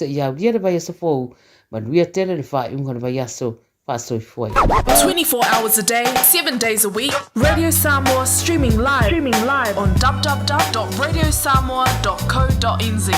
ia lia le vai safou manuia tele le faiunga le vai aso fasoi foi. 24 hours a day, 7 days a week. Radio Samoa streaming live on www.radiosamoa.co.nz.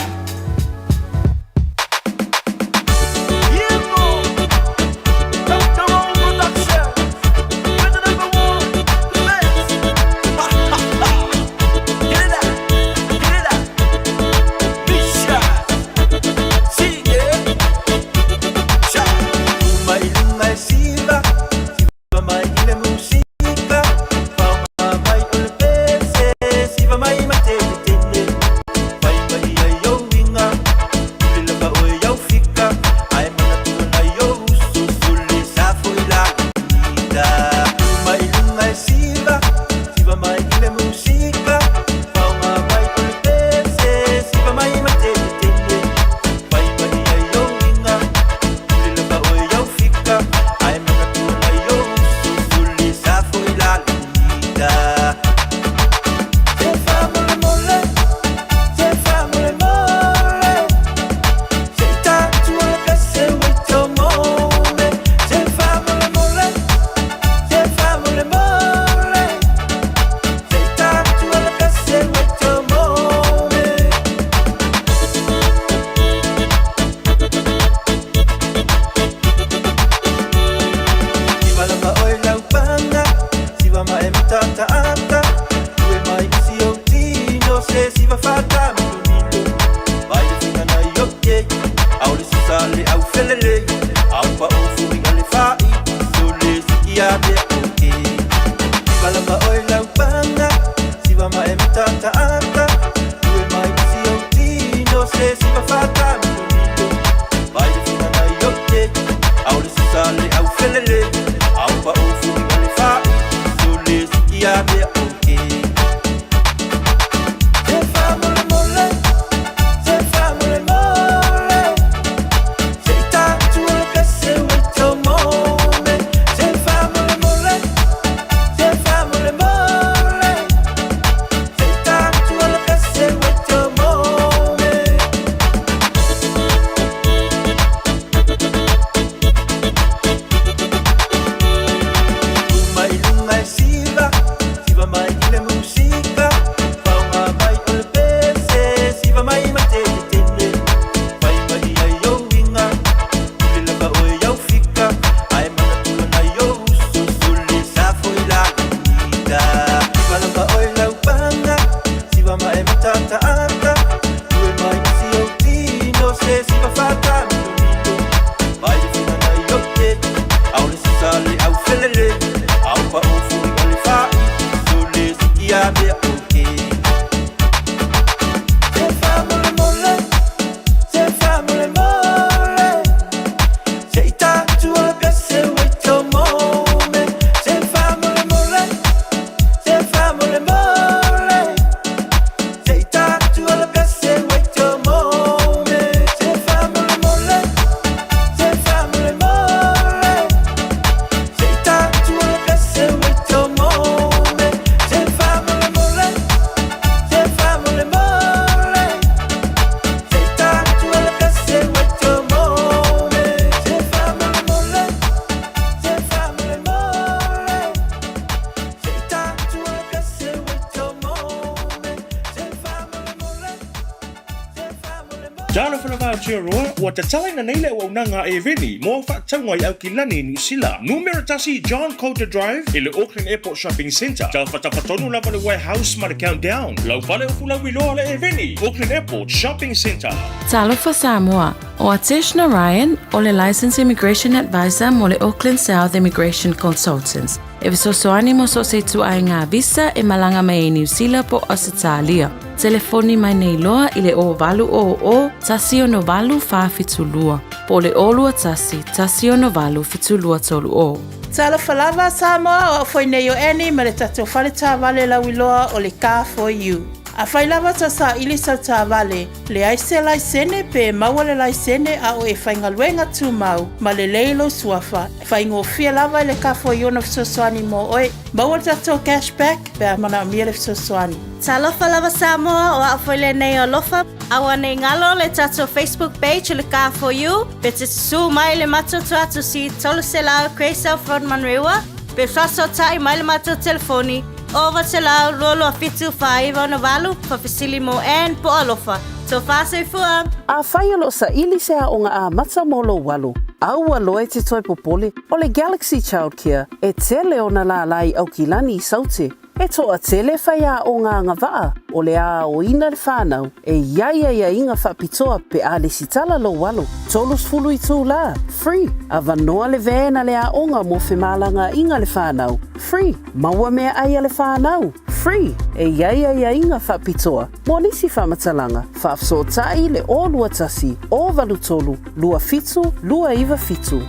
Jana whanawha roa, wa te talaina nei leo unanga e veni, mo whaatangwa i au ki lani New Zealand. Numero tasi John Coulter Drive, i le Auckland Airport Shopping Centre. Tau whatawhatonu lava le warehouse ma le countdown. Lau whale o fula wiloa le e veni, Auckland Airport Shopping Centre. Talofa Samoa, o Atishna Ryan, o le Licensed Immigration Advisor mo le Auckland South Immigration Consultants. E visosoani mo so se tu ai ngā visa e malanga mai New Zealand po Australia. Telefoni mai nei loa i le o valu o tasi o no valu whawhitulua. Po le olua tasi o no valu fitulua tolu o. Tala falava Samoa o foi nei o eni ma le tato whaleta vale la wiloa o le Car for You. A whai lava ta sa ili sau ta vale, le aise lai sene pe maua le lai sene a o e whaingaluenga tu mau, ma le leilo suafa. Whaingo fia lava le kafo iona fisosoani mo oe, maua tato cashback pe a mana mia le fisosoani. Ta lofa lava Samoa o a whaile nei o lofa, awa nei ngalo le tato Facebook page le ka for you, pe te su mai le matoto atu si tolu se lao Kreisau Front Manrewa, pe faso tai mai le mato telefoni, ova te lao lolo a fitu Faiva no valu, pa fisili mo en po alofa. So faso I fua. A whai alo sa ili se a onga a mata molo walu. Au aloe te toi popole o le Galaxy Childcare e tele o na la lai au kilani I saute. E toa tele whai a o ngā ngawaa o le a o ina le whānau e ia inga whapitoa pe a le sitala lo walo. Tolus fulu I tū la, free. A vanoa le vēna le a onga mo whemalanga inga le whānau, free. Maua mea aia le whānau, free. E ia inga whapitoa. Mo nisi whamatalanga, whafsotai le o lua tasi, o valu tolu, lua fitu, lua iwa fitu.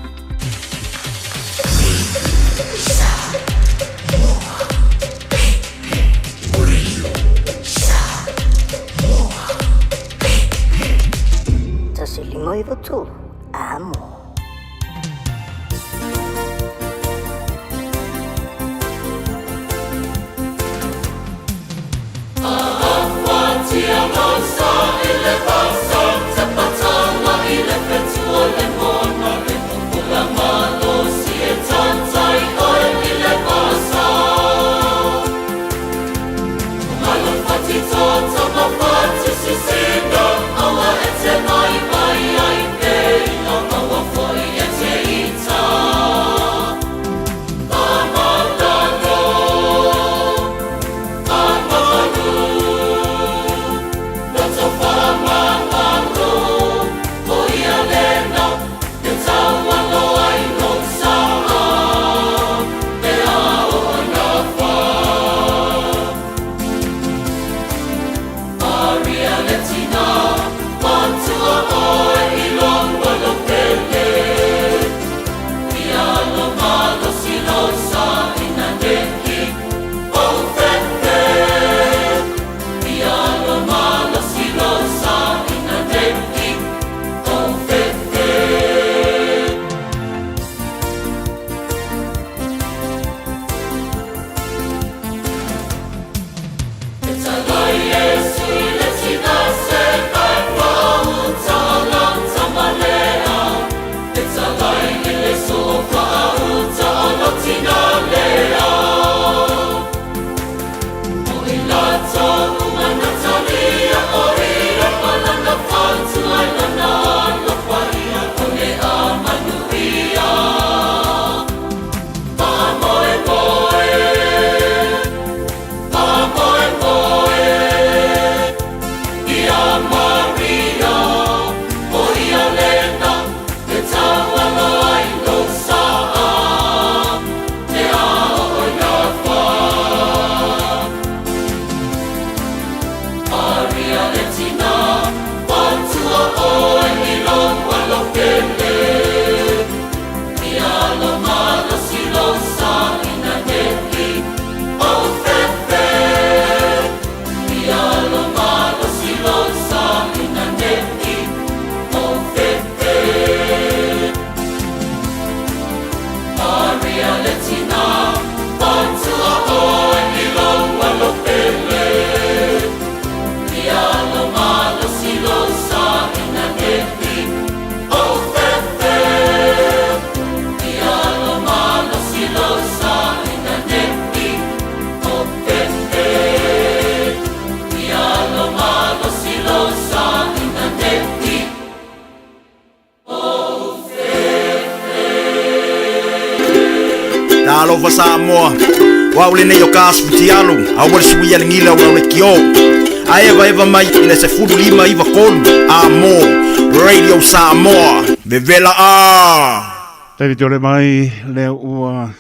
Moi votu, amo. Alofa Samoa wa ule nei o kasu tialu awal suia ngila wa le kio eva mai ile se fudu lima iva kolu amo radio Samoa bevela David tole mai le ua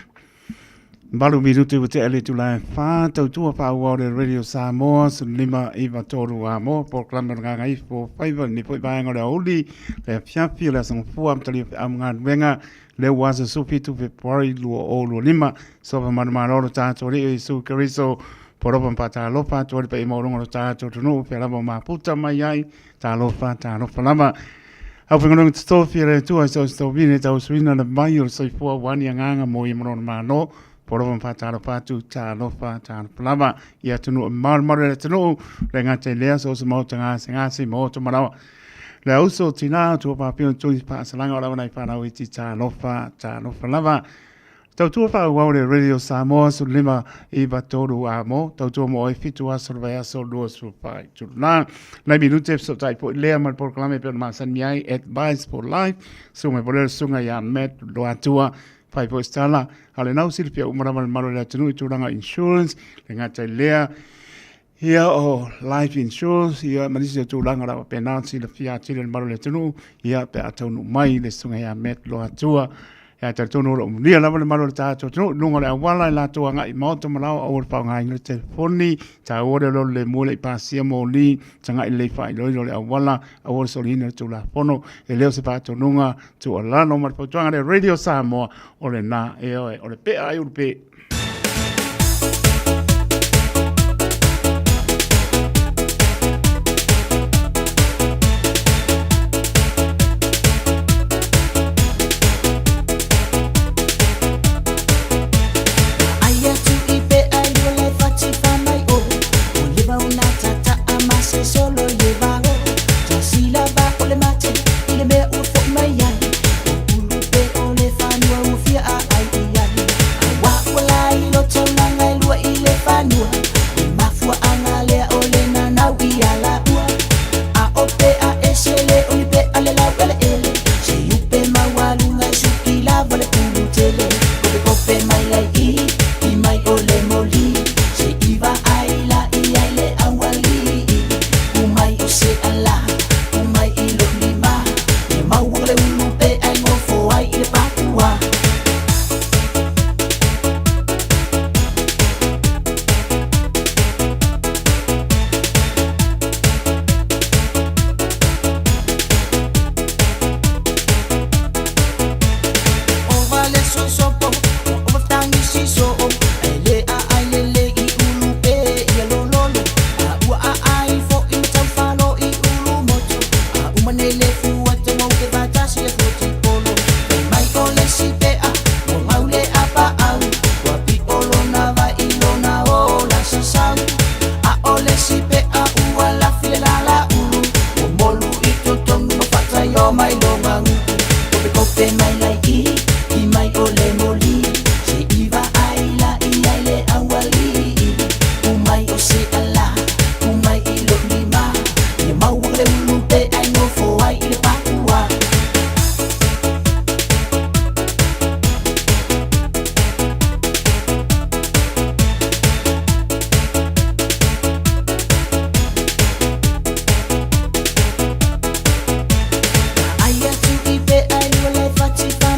balu minutu te ele tu la fa tu fa wa le radio Samoa su lima iva toru amo proclama Gagaifo Faiva ni foi vai ngora uli le fiafi le son fuam tali am venga le waza sufi tu February lu o lu lima so va marmaro tato le su kariso Poropa pa ta lofa tu pe mo rongo ta tu no pe lava ma puta mai ai ta lofa lava. Au whanganong te tōwhia tu ai so vine tau suina na mai o sai fua wani anganga mo i morona mano. Poropa pa ta lofa tu ta lofa lava. Ia tunu maru le tunu le ngate lea so se mau tanga se ngasi mo to marawa. Le auso tina tu pa pio tu pa salanga ora nai pa na witi ta lofa lava. Tau tua wha wau le Radio Samoa su lima i batoru a mo. Tau tua mo e fitu a sur vai a sol lua sur pai. Tuna, nai minute so tai po lea man proclame pe ma san miai advice for life. Su me polera sunga ya met lo atua. Fai po stala. Ale nau silpia umaramal maro le tunu i turanga insurance. Le ngatai lea. Ia o life insurance. Ia manisi tu langa rawa penansi le fia tiri maro le tunu. Ia pe atau nu mai le sunga ya met lo atua. Ya te tono ro nia lava le maro ta to no lunga le wala la to nga I mauto malao o pa nga ni telefoni ta ore lo le mole pa sia mo li tanga le fa lo le wala o so ni to la fono e leo se pa to nunga to la no mar po tanga le Radio Samoa o le na e o le pe ai o pe Faiva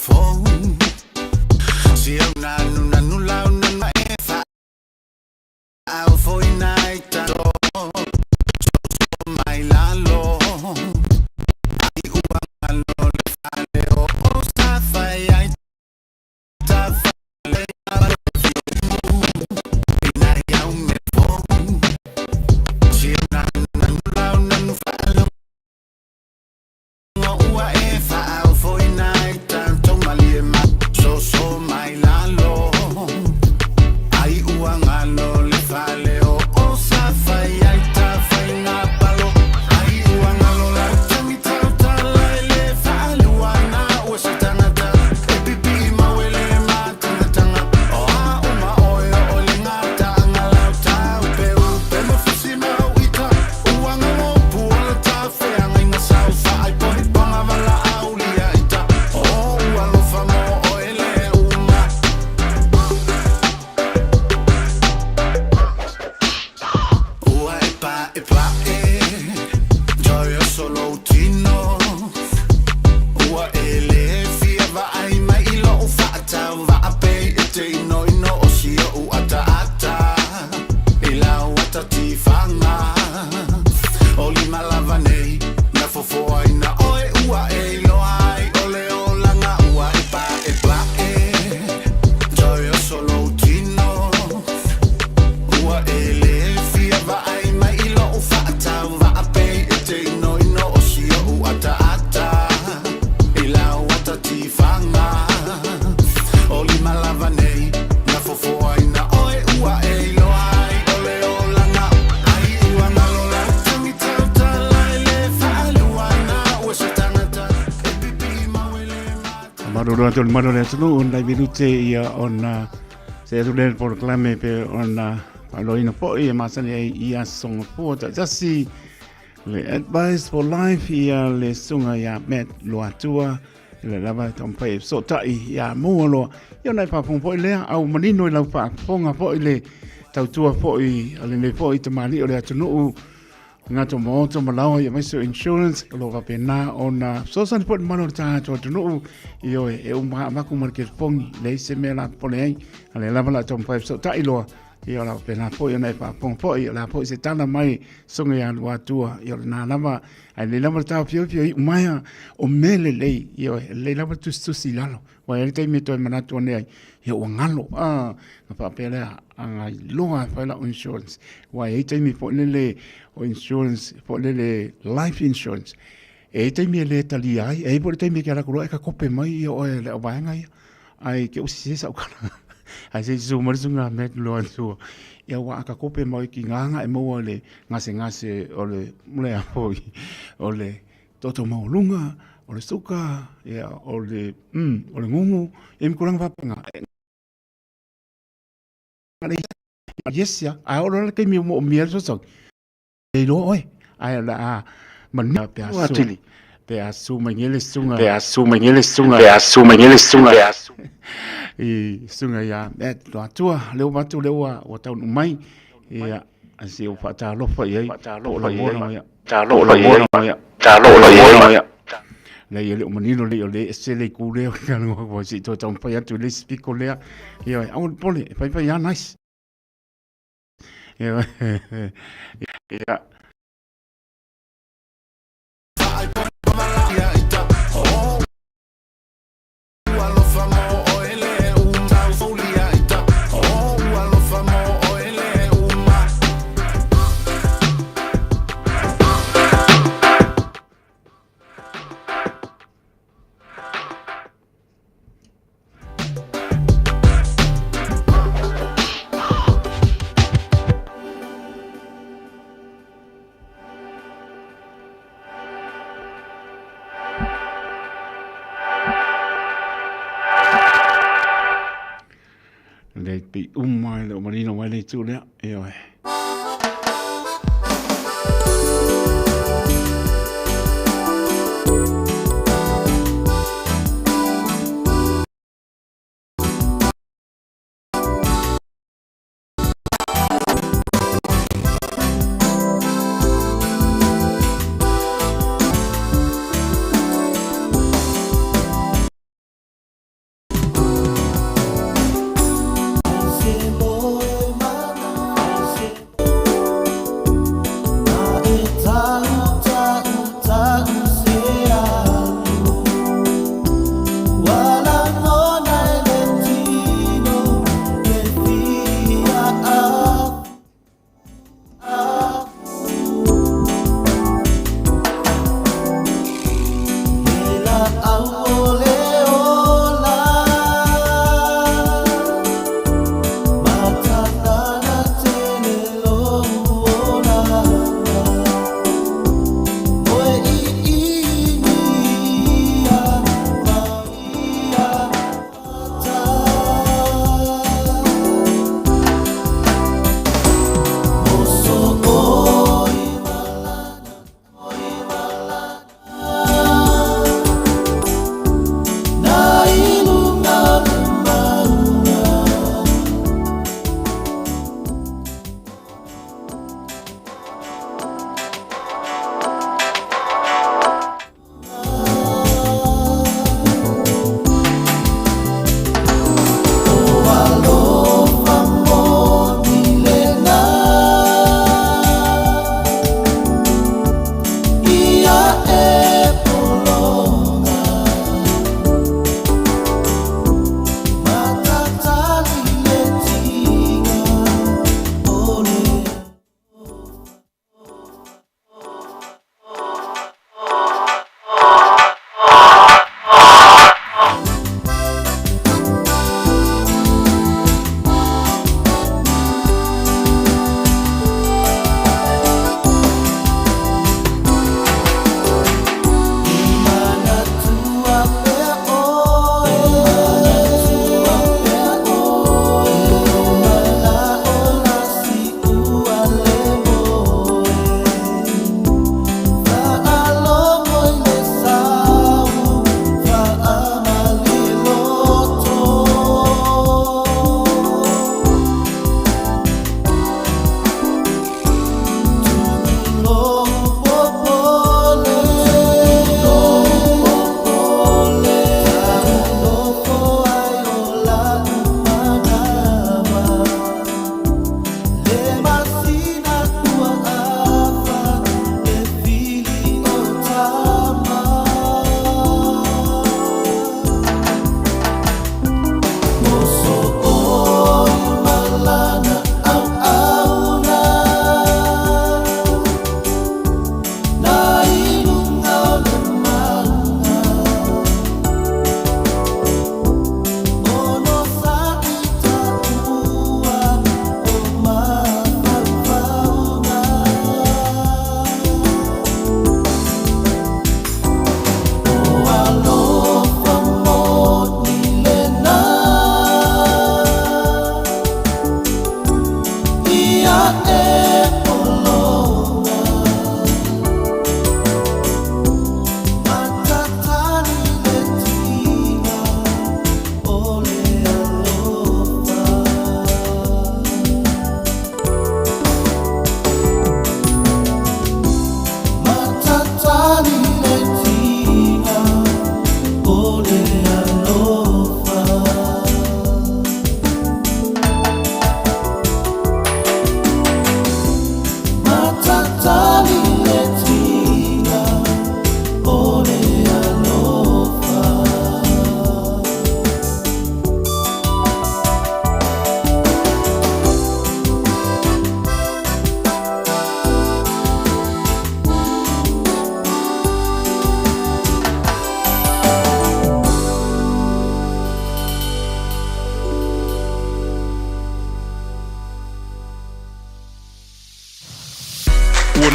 phone. Si au nanu lau nana e fa au foi naita do so mai lalo ai uangalo le fale o sta fai ai ta fale ina ya un me phone. Si au nanu lau nanu fale ua e fa au foi naita to mali ma so mai lalo ai uangalo le fale o sa fai ai ta fai na palo ai uangalo la tami tauta le fale wana o sa tangata e pipi ma wele ma tanga o a uma oyo o le ngata ngala tau pe mo fusi ma uita uangalo puola ta fe anga inga sau fa ai poni ponga vala aulia ita o ualo famo o ele uma ua e pa joyo solo utino ua ele fia va ai mai ilo ufa ata va ape te ino o sio u ata ila wata tifanga oli malavanei na fofo ai na oe ua e lo ai ole olanga ua e pa joyo solo utino ua ele fia va ai mai ilo ufa ata va ape te ino o sio u ata ila wata tifanga oli malavanei na fofo ai na oe ua e lo ai ole olanga ai ua ngalola tami tauta le faaluana ua satangata e pipi mawele mata Maruru atul maruru atulu on dai minute ia on se tu del proclame pe on aloina po ia masani ia song po ta jasi le advice for life ia le sunga ia met lo atua le lava tompai so tai ia muolo ia nai pa pon po le au manino la pa ponga po le tautua po i ale le po i te mali o le atunu nga to mo to malawa ia mai so insurance lo va pena on so san po mano ta to atunu io e ma ku market pongi le se me la pole ai ale lava la tompai so tai lo ia la pena po ia nai pa pon po ia la po se tana mai sunga ia lo atua ia na lava ai le lava ta pio i mai o mele le ia le lava tu silalo wa ele te me to mana to nei ia o ngalo na pa pele ai longa fa la insurance wa e te me po le o insurance po le life insurance e te me le tali ai e po te me ka ko e ka kope mai ia o le o vanga ai ke o si sa ka ai se zo mo zunga met lo so ia wa ka kope mai ki nganga e mo le ngase o le mule a foi o le toto mo lunga o le suka ia o le ngungu e mi kurang va panga yes ya ai o le ke mi mo mi so so e lo oi ai la man pe asu pe asu mangele sunga e sunga ya et lo atua leo matu leo o tau mai ia asi o fata lo fa ye ta lo le ile o manino le sele ku le ka no ko si to tau fa ya tu le spiko le ia au pole fa ya nice ia le pi umai le marino mai le tu le ia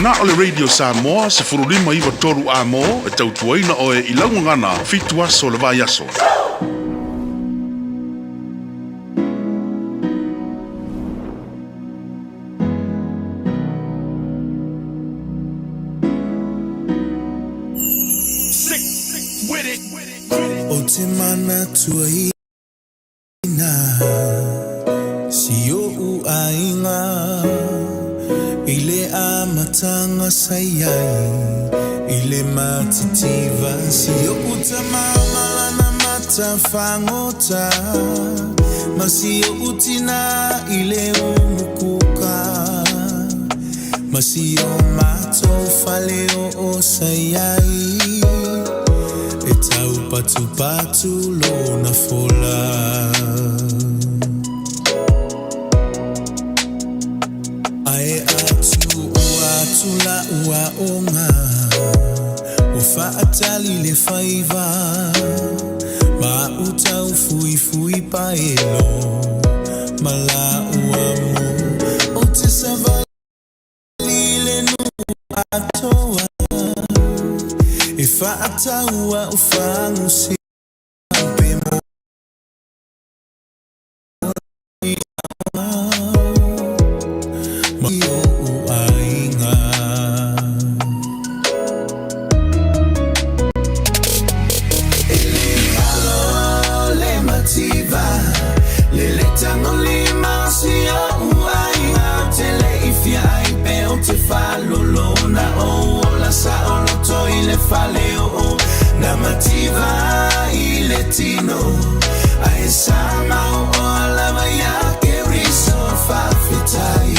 Na ole Radio Samoa se furulima iwa toru a mo e tautuaina o e ilaunga ngana fitu aso le vai aso. O te mana tuaina si o u ainga ile a matanga sayai ile matitiva si o u tamama na matafangota masi o utina ile umukuka masi o mato faleo o sayai e tau patu patu lo na fola ae atu la ua onga o faatali le faiva ma utau fui fui paelo mala ua mo o te savali le nu atoa e faataua o fangu si pemo faleo na mativa ile tino ai sama o lava ya que riso fa fitai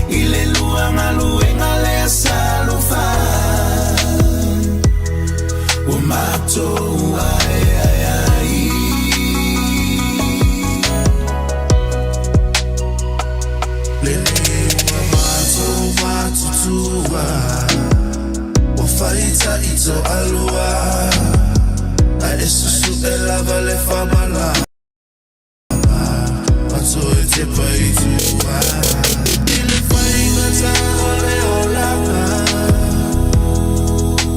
ile luanga luenga le salufa o mato ai le mato tuwa faita ito alua a esusu elava le famala ato ete paitua ile fainga ta ole olanga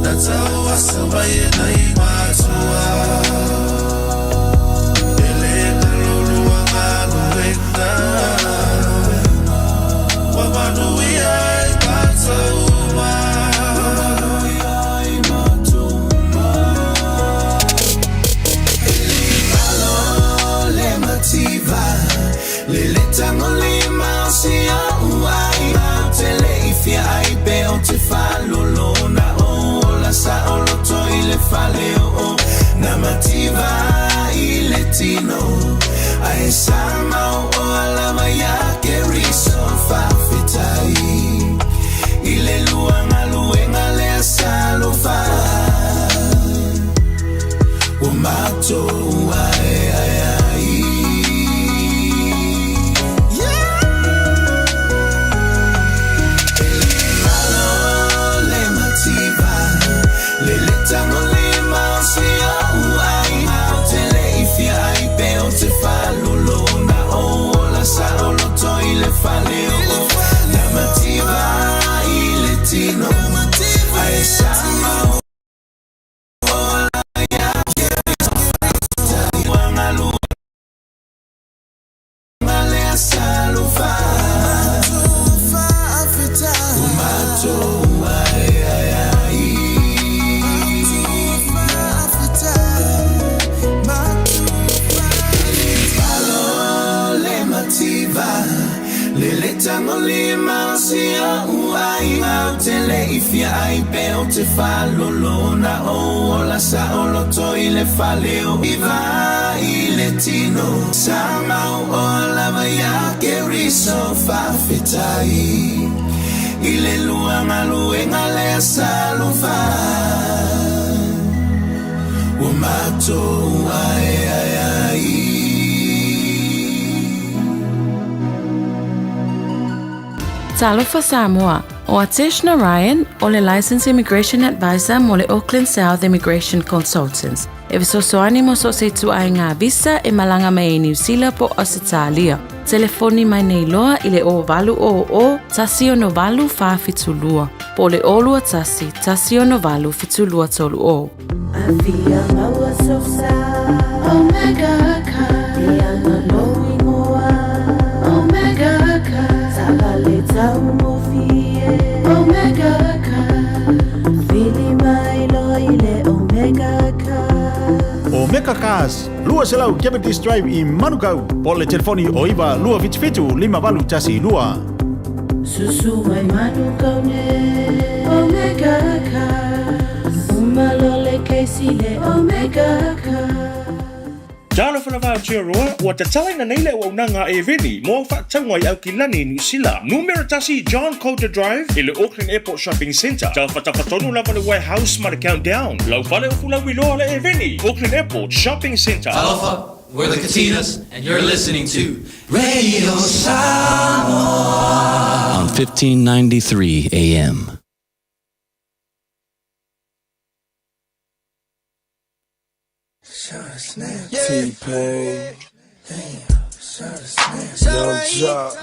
nata wasa baye na imatua ele kalulu wanga weka wabanu ya ikata Lele tangole mausia uai tele ifia ai pe o te falolo na o la sa o lo to ile faleo o na mativa ile tino ai sama o la maya que riso fa fitai ile luanga luenga le salo fa o mato ai faleo na mativa ile tino ai sama ola ya wangalu male salufa afita mato Lele tangole mausia uai au tele ifia ai pe o te falolo na o la sa o lo to ile faleo iva ile tino sama o la maya que riso fa fitai ile luanga luenga le salufa o mato ai Talofa Samoa, o Atishna Ryan, o le Licensed Immigration Advisor mo le Auckland South Immigration Consultants. E visosoani mo so se tu ai ngā visa e malanga mai New Zealand po Australia. telefoni mai nei loa i le o valu o tasi ono valu fa fitulua. Po le olua tasi ono valu fitulua tolu o. Avia maua sosa, Omega ka, Ianga loa ingoa, Omega ka, Tabale tau mofie, Omega ka, Fili mai loa i le Omega ka. Omega Cars, lua selau Capitis Drive i Manukau. Po le telefoni o iwa lua fitu 5 tasi lua. Susu mai Manukau ne, Omega ka, Umalole keisi le Omega ka. Jana whanawao tia roa, ua te tala na neile o unanga e veni, mo whaatangwa i au ki lani New Zealand. Numero tasi John Coulter Drive, i le Auckland Airport Shopping Centre. Tau whatawhatonu lava le warehouse ma le countdown. Lau pale o fulau iloa le e veni, Auckland Airport Shopping Centre. Aloha, we're the Katinas, and you're listening to Radio Samoa on 1593 AM. T-Pain, Young Jock.